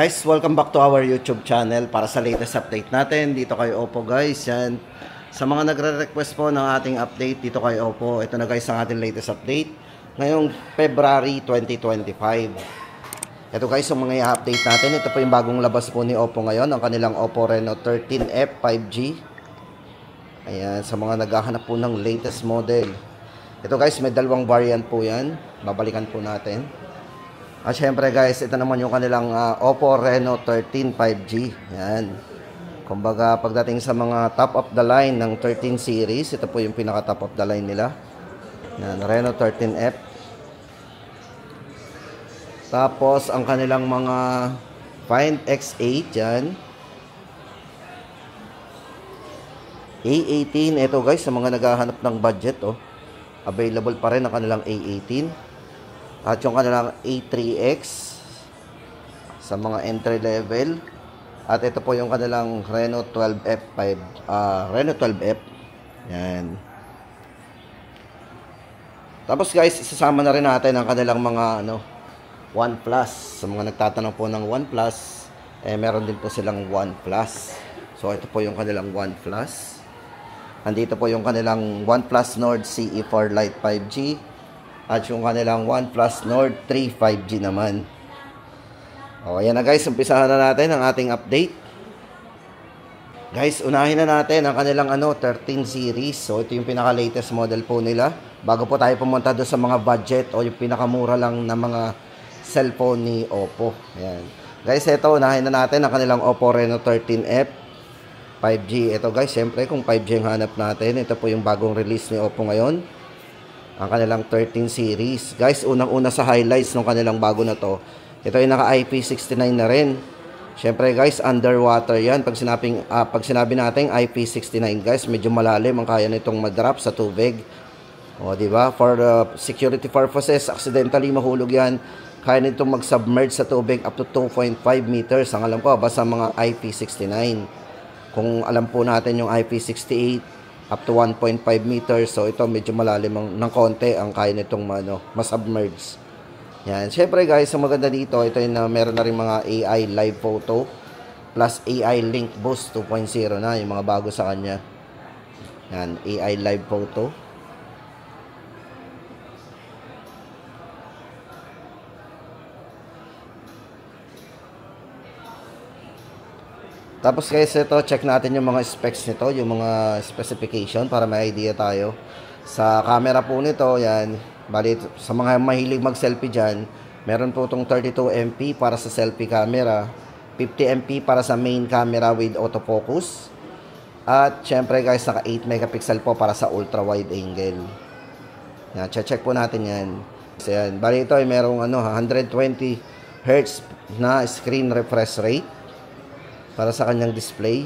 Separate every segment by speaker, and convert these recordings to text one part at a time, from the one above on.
Speaker 1: Guys, welcome back to our YouTube channel para sa latest update natin. Dito kay Oppo guys, yan. Sa mga nagre-request po ng ating update dito kay Oppo, ito na guys ang ating latest update. Ngayong February 2025. Ito guys ang mga i-update natin. Ito po yung bagong labas po ni Oppo ngayon, ang kanilang Oppo Reno 13F 5G. Ayan, sa mga naghahanap po ng latest model. Ito guys, may dalawang variant po yan. Babalikan po natin. At syempre guys, ito naman yung kanilang Oppo Reno 13 5G. Yan. Kumbaga, pagdating sa mga top of the line ng 13 series, ito po yung pinaka top of the line nila. Yan, Reno 13F. Tapos, ang kanilang mga Find X8, yan. A18, ito guys, sa mga naghahanap ng budget, available pa rin ang kanilang A18. At yung kanilang A3X sa mga entry level. At ito po yung kanilang Reno 12F 5 Reno 12F. Yan. Tapos guys, isasama na rin natin ang kanilang mga OnePlus. Sa mga nagtatanong po ng OnePlus, meron din po silang OnePlus. So ito po yung kanilang OnePlus. Andito po yung kanilang OnePlus Nord CE4 Lite 5G. At yung kanilang OnePlus Nord 3 5G naman. O, ayan na guys. Umpisahan na natin ang ating update. Guys, unahin na natin ang kanilang 13 series. So, ito yung pinaka-latest model po nila. Bago po tayo pumunta doon sa mga budget o yung pinakamura lang na mga cellphone ni Oppo. Ayan. Guys, ito, unahin na natin ang kanilang Oppo Reno 13F 5G. Ito guys, syempre kung 5G ang hanap natin, ito po yung bagong release ni Oppo ngayon. Ang kanilang 13 series. Guys, unang-una sa highlights ng kanilang bago na to. Ito ay naka IP69 na rin. Syempre guys, underwater yan. Pag sinabi natin IP69 guys, medyo malalim ang kaya nitong mag-drop sa tubig. O, di ba? For security purposes, accidentally mahulog yan. Kaya nitong mag-submerge sa tubig up to 2.5 meters. Ang alam ko, basta mga IP69. Kung alam po natin yung IP68, up to 1.5 meters. So, ito medyo malalim ng konti ang kaya nitong masubmerge. Yan. Siyempre guys, ang maganda dito, ito yung meron na rin mga AI live photo plus AI link boost 2.0 na, yung mga bago sa kanya. Yan, AI live photo. Tapos guys, ito, check natin yung mga specs nito, yung mga specification para may idea tayo. Sa camera po nito, yan, bali, sa mga mahilig mag-selfie dyan, meron po itong 32MP para sa selfie camera, 50MP para sa main camera with autofocus, at syempre guys, naka 8 megapixel po para sa ultra wide angle. Yan, check po natin yan. So yan, bali ito ay merong 120 Hz na screen refresh rate para sa kanyang display.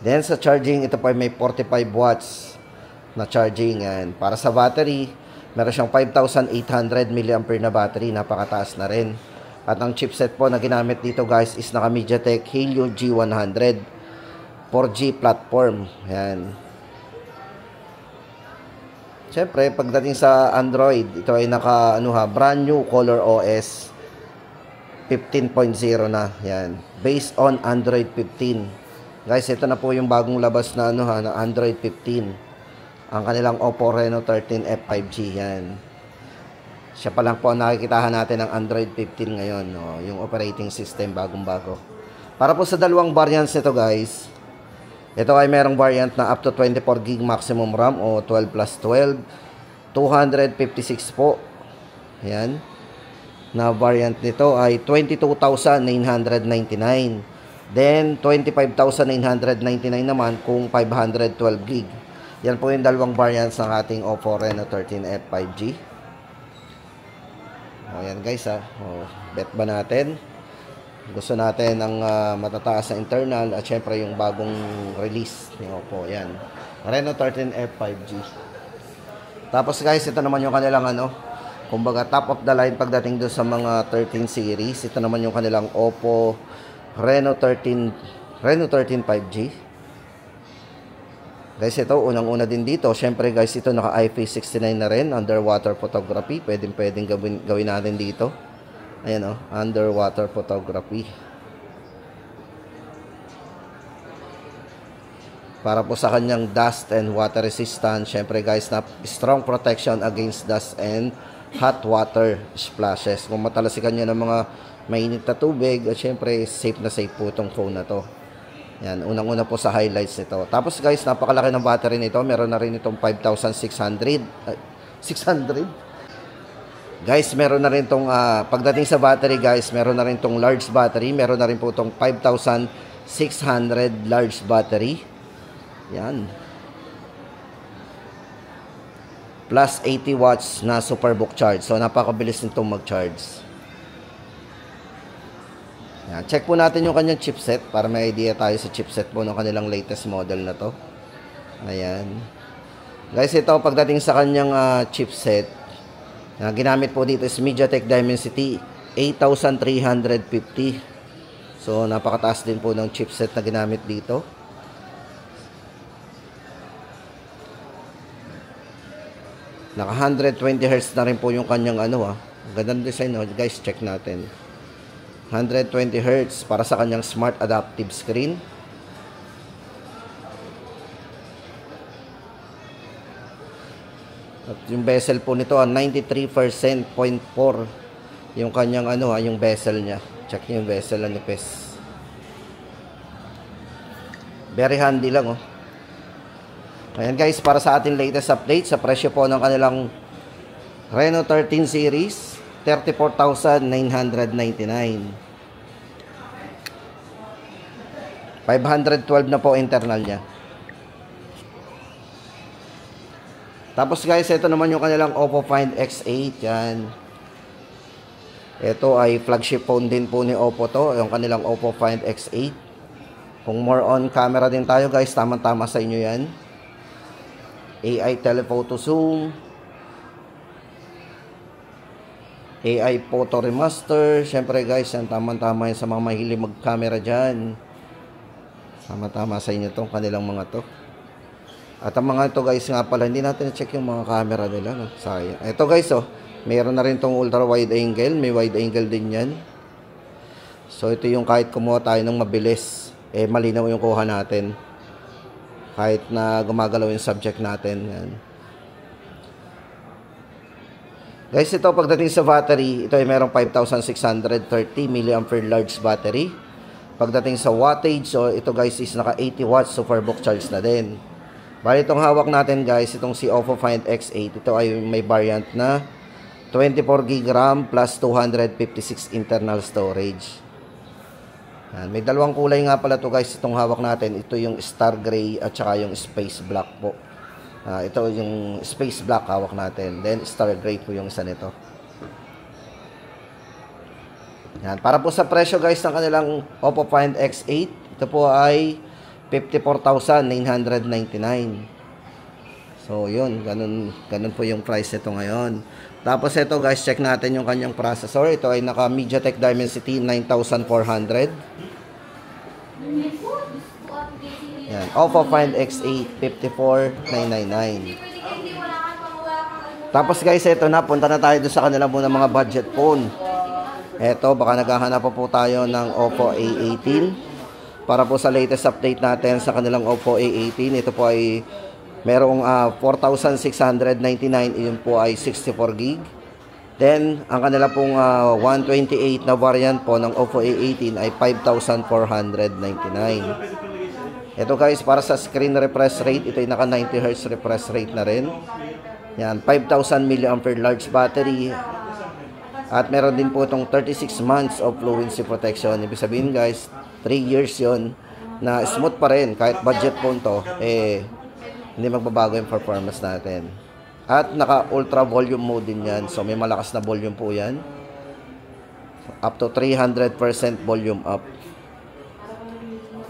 Speaker 1: Then sa charging, ito po ay may 45 watts na charging yan. Para sa battery, meron siyang 5,800 mAh na battery, napakataas na rin. At ang chipset po na ginamit dito guys is naka MediaTek Helio G100 4G platform. Yan. Siyempre, pagdating sa Android, ito ay naka brand new Color OS 15.0 na. Yan. Based on Android 15. Guys, ito na po yung bagong labas na na Android 15. Ang kanilang Oppo Reno 13F 5G. Yan. Siya pa lang po ang nakikitahan natin ng Android 15 ngayon. Yung operating system bagong-bago. Para po sa dalawang variants nito guys, ito ay merong variant na up to 24GB maximum RAM o 12 plus 12. 256 po. Yan. Na variant nito ay 22,999. Then 25,999 naman kung 512GB. Yan po yung dalawang variants ng ating Oppo Reno 13F 5G. O yan guys bet ba natin? Gusto natin ang matataas na internal at syempre yung bagong release ni Oppo. Yan. Reno 13F 5G. Tapos guys, ito naman yung kanilang kumbaga top of the line pagdating doon sa mga 13 series. Ito naman yung kanilang Oppo Reno 13 5G. Guys, ito, unang-una din dito. Syempre guys, ito naka IP69 na rin. Underwater photography. Pwedeng gawin natin dito. Ayan underwater photography. Para po sa kanyang dust and water resistance. Syempre guys, na strong protection against dust and hot water splashes. Kung matalasikan nyo ng mga mainit na tubig, at syempre safe na safe po itong phone na to. Yan, unang-una po sa highlights nito. Tapos guys, napakalaki ng battery nito. Meron na rin itong 5,600. 600? Guys, meron na rin itong, pagdating sa battery guys, meron na rin itong large battery. Meron na rin po itong 5,600 large battery. Yan. Plus 80 watts na Superbook charge. So, napakabilis nitong mag-charge. Yan. Check po natin yung kanyang chipset para may idea tayo sa chipset po ng kanilang latest model na to. Ayan. Guys, ito pagdating sa kanyang chipset, ginamit po dito is MediaTek Dimensity 8350. So, napakataas din po ng chipset na ginamit dito. Naka 120 Hz na rin po yung kanyang gandang design guys, check natin. 120 Hz para sa kanyang smart adaptive screen. At yung bezel po nito 93.4 yung kanyang yung bezel niya. Check niyo yung bezel nipis. Very handy lang Ayan guys, para sa ating latest update sa presyo po ng kanilang Reno 13 series, 34,999. 512 na po internal niya. Tapos guys, ito naman yung kanilang Oppo Find X8. Yan. Ito ay flagship phone din po ni Oppo to. Yung kanilang Oppo Find X8. Kung more on camera din tayo guys, tama-tama sa inyo yan. AI telephoto zoom. AI photo remaster. Syempre guys, yan tama-tama yan sa mga mahilig mag-camera dyan. Tama-tama sa inyo tong kanilang mga to. At ang mga ito guys nga pala, hindi natin na-check yung mga camera nila. Sayang. Ito guys mayroon na rin tong ultra wide angle. May wide angle din yan. So ito yung kahit kumuha tayo ng mabilis, malinaw yung kuha natin. Kahit na gumagalaw yung subject natin. Yan. Guys, ito pagdating sa battery, ito ay merong 5,630 mAh large battery. Pagdating sa wattage, so ito guys is naka 80 watts Superbook charge na din. Bali itong hawak natin guys, itong si Oppo Find X8, ito ay may variant na 24GB RAM plus 256 internal storage. Yan. May dalawang kulay nga pala to guys, itong hawak natin. Ito yung Star Gray at saka yung Space Black po. Ito yung Space Black hawak natin. Then Star Gray po yung isa nito. Yan. Para po sa presyo guys ng kanilang Oppo Find X8, ito po ay 54,999. So yun, ganun po yung price nito ngayon. Tapos ito guys, check natin yung kanyang processor. Ito ay naka MediaTek Dimensity 9400. Yan, Oppo Find X8 54,999. Tapos guys, ito na, punta na tayo doon sa kanila muna mga budget phone. Ito, baka naghahanap po tayo ng Oppo A18. Para po sa latest update natin sa kanilang Oppo A18, ito po ay merong 4,699, yun po ay 64GB. Then, ang kanila pong 128 na variant po ng Oppo A18 ay 5,499. Ito guys, para sa screen refresh rate, ito ay naka 90Hz refresh rate na rin. Yan, 5,000 mAh large battery. At meron din po itong 36 months of fluency protection. Ibig sabihin guys, 3 years yon na smooth pa rin. Kahit budget phone to, hindi magbabago yung performance natin. At naka ultra volume mode din yan. So may malakas na volume po yan. Up to 300% volume up.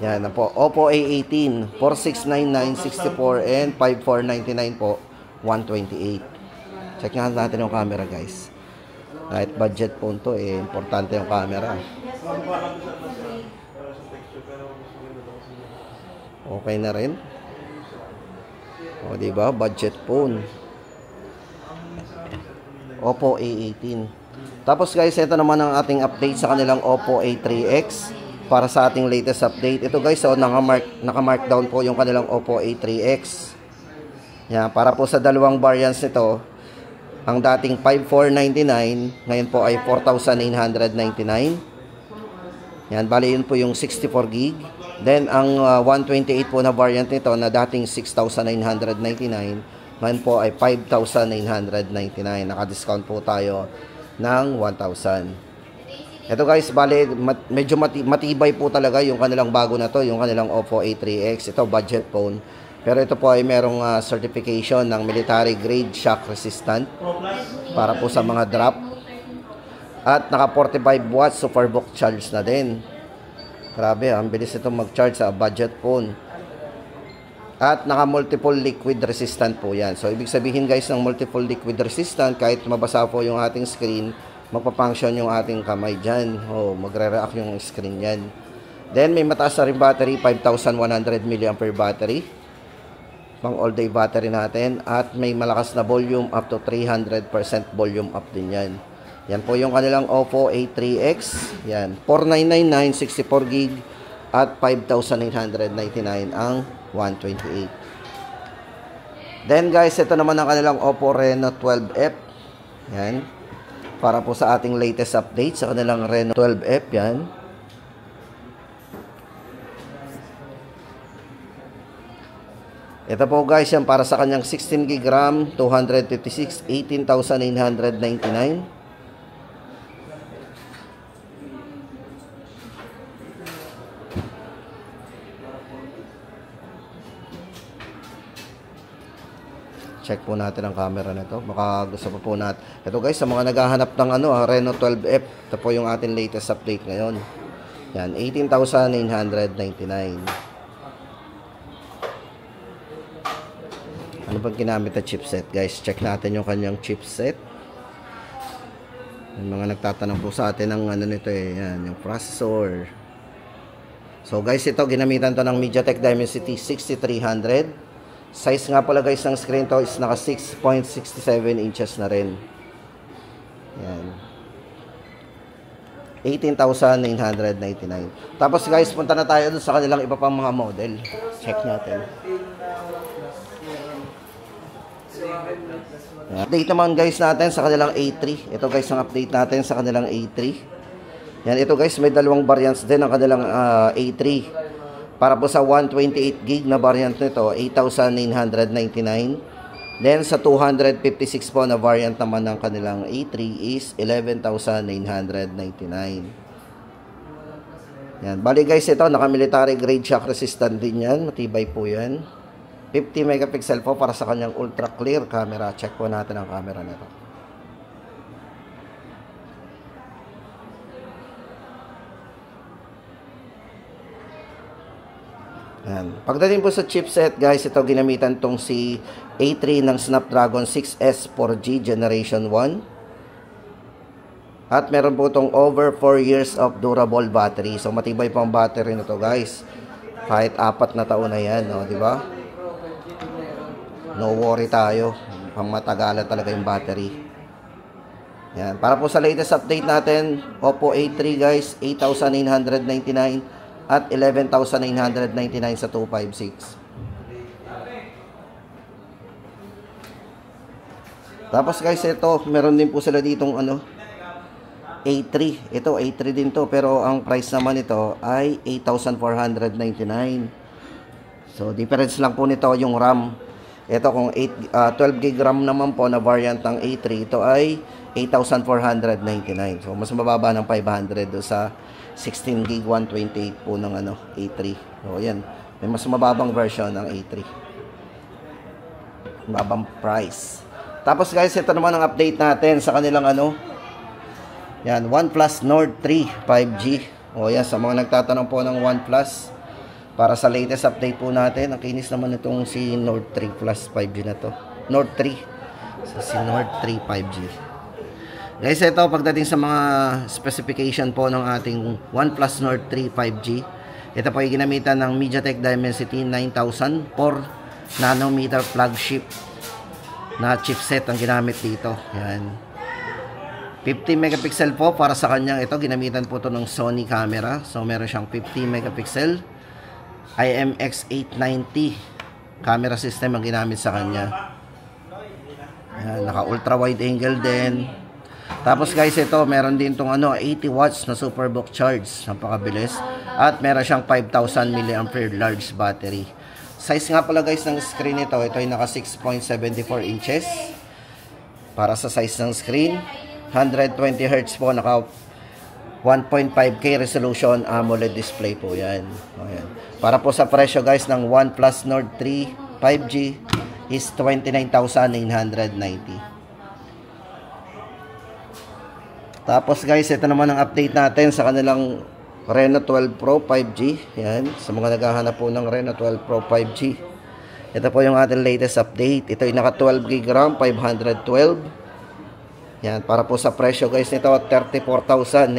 Speaker 1: Yan na po. Oppo A18, 4699, 64 and 5499 po, 128. Check nga natin yung camera guys. Kahit budget phone to, importante yung camera. Okay na rin. O, diba? Budget phone. Oppo A18. Tapos guys, ito naman ang ating update sa kanilang Oppo A3X. Para sa ating latest update. Ito guys, so, naka-mark down po yung kanilang Oppo A3X. Yan, para po sa dalawang variants nito, ang dating 5,499, ngayon po ay 4,999. Yan, bali yun po yung 64 gig. Then, ang 128 po na variant nito na dating 6,999, ngayon po ay 5,999. Naka-discount po tayo ng 1,000. Ito guys, bali, medyo matibay po talaga yung kanilang bago na to, yung kanilang Oppo A3X. Ito, budget phone. Pero ito po ay merong certification ng military grade shock resistant para po sa mga drop. At naka 45 watts superbook charge na din. Grabe, ang bilis itong mag-charge sa budget phone. At naka multiple liquid resistant po yan. So ibig sabihin guys ng multiple liquid resistant, kahit mabasa po yung ating screen, magpa-function yung ating kamay dyan. O magre-react yung screen yan. Then may mataas na rin battery, 5,100 mAh battery. Pang all day battery natin. At may malakas na volume, up to 300% volume up din yan. Yan po yung kanilang Oppo A3X. Yan, 4,999, 64 gig at 5,999 ang 128. Then guys, ito naman ang kanilang Oppo Reno 12F. Yan. Para po sa ating latest update sa kanilang Reno 12F. Yan. Ito po guys, yan para sa kanyang 16 gig RAM, 256, 18,999. Check po natin ang camera nito. Baka gusto po natin. Ito guys, sa mga naghahanap ng Reno 12F, ito po yung ating latest update ngayon. Yan, 18,999. Ano bang ginamit na chipset? Guys, check natin yung kanyang chipset. Yung mga nagtatanong po sa atin ng nito yan, yung processor. So guys, ito ginamitan to ng MediaTek Dimensity 6300. Size nga pala guys ng screen to is naka 6.67 inches na rin. Yan. 18,999. Tapos guys, punta na tayo dun sa kanilang iba pang mga model. Check natin. Update naman guys natin sa kanilang A3. Ito guys ang update natin sa kanilang A3. Yan, ito guys, may dalawang variants din ang kanilang A3. Para po sa 128 gig na variant nito, 8,999. Then sa 256 po na variant naman ng kanilang A3 is 11,999. Yan. Bali guys, ito naka-military grade shock resistant din yan. Matibay po yan. 50 megapixel po para sa kanyang ultra clear camera. Check po natin ang camera nito. Yan. Pagdating po sa chipset guys, ito ginamitan tong si A3 ng Snapdragon 6S 4G Generation 1. At meron po itong over 4 years of durable battery. So matibay po ang battery nito guys. Kahit 4 na taon na yan, no, di ba? No worry tayo. Pang matagalan talaga yung battery. Yan. Para po sa latest update natin, Oppo A3 guys, 8,999 at 11,999 sa 256. Tapos guys, ito, meron din po sila ditong A3. Ito, A3 din to, pero ang price naman ito ay 8,499. So, difference lang po nito yung RAM. Ito, kung 12 gig RAM naman po na variant ng A3, ito ay 8,499. So, mas mababa ng 500 do sa 16 gig 128 po ng A3. So, yan. May mas mababang version ng A3. Mababang price. Tapos guys, ito naman ang update natin sa kanilang yan, OnePlus Nord 3 5G. O yan, sa mga nagtatanong po ng OnePlus, para sa latest update po natin, ang kinis naman itong si Nord 3 Plus 5G na to. Nord 3. So, si Nord 3 5G. Guys, ito pagdating sa mga specification po ng ating OnePlus Nord 3 5G. Ito po ay ginamitan ng MediaTek Dimensity 9000 for nanometer flagship na chipset ang ginamit dito. Yan. 50 megapixel po para sa kanyang ito. Ginamitan po ito ng Sony camera. So, meron siyang 50 megapixel. IMX890 camera system ang ginamit sa kanya. Yan, naka ultra wide angle din. Tapos guys, ito meron din tong 80 watts na Superbook charge, napakabilis. At meron siyang 5000 mAh large battery. Size nga pala guys ng screen nito, ito ay naka 6.74 inches. Para sa size ng screen, 120 Hz po, naka 1.5K resolution AMOLED display po yan. Ayan. Para po sa presyo guys ng OnePlus Nord 3 5G is 29,990. Tapos guys, ito naman ang update natin sa kanilang Reno 12 Pro 5G. Yan, sa mga naghahanap po ng Reno 12 Pro 5G. Ito po yung ating latest update. Ito ay naka 12GB RAM, 512. Yan, para po sa presyo guys nito, 34,999.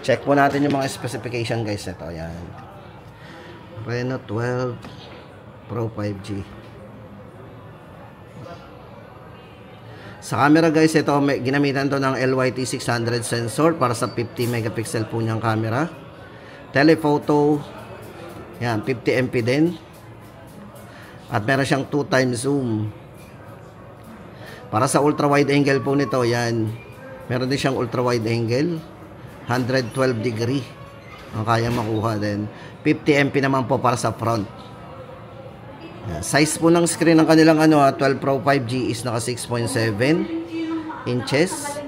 Speaker 1: Check po natin yung mga specification guys nito. Yan. Reno 12 Pro 5G. Sa camera guys, ito ginamitan to ng LYT600 sensor para sa 50 megapixel po niyang camera. Telephoto, yan, 50MP din. At meron siyang 2x zoom. Para sa ultra wide angle po nito, yan, meron din siyang ultra wide angle, 112 degree ang kaya makuha din. 50MP naman po para sa front. Yan. Size po ng screen ng kanilang 12 Pro 5G is naka 6.7 inches.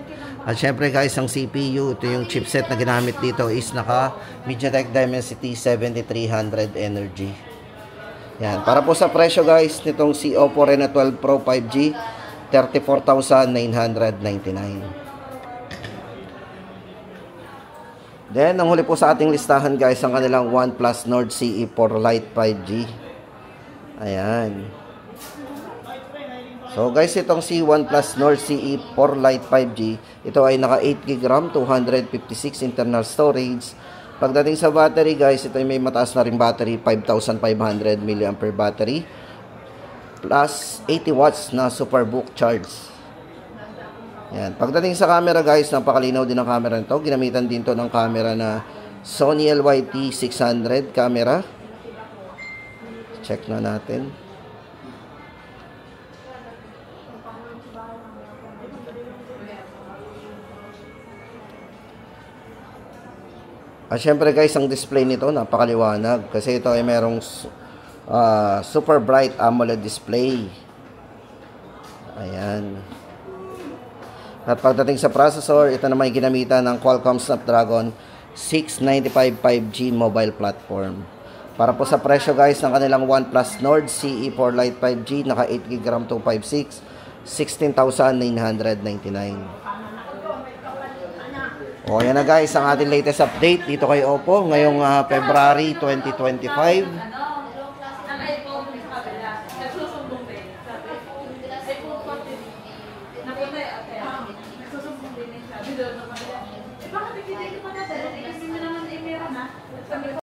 Speaker 1: At syempre guys, ang CPU, ito yung chipset na ginamit dito is naka MediaTek Dimensity 7300 Energy. Yan. Para po sa presyo guys, nitong si Oppo Reno 12 Pro 5G, 34,999. Then, ang huli po sa ating listahan guys, ang kanilang OnePlus Nord CE4 Lite 5G. Ayan. So guys, itong si OnePlus Nord CE4 Lite 5G, ito ay naka 8GB RAM, 256 internal storage. Pagdating sa battery guys, ito ay may mataas na ring battery, 5,500 mAh battery. Plus 80 watts na Superbook charge. Yan. Pagdating sa camera guys, napakalinaw din ang camera nito. Ginamitan din to ng camera na Sony LYT600 camera. Check na natin. At syempre guys, ang display nito napakaliwanag kasi ito ay merong super bright AMOLED display. Ayan. At pagdating sa processor, ito naman ay ginamitan ng Qualcomm Snapdragon 695 5G mobile platform. Para po sa presyo guys ng kanilang OnePlus Nord CE4 Lite 5G, naka 8GB RAM 256, 16,999. O yan na guys, ang ating latest update dito kay Oppo ngayong February 2025.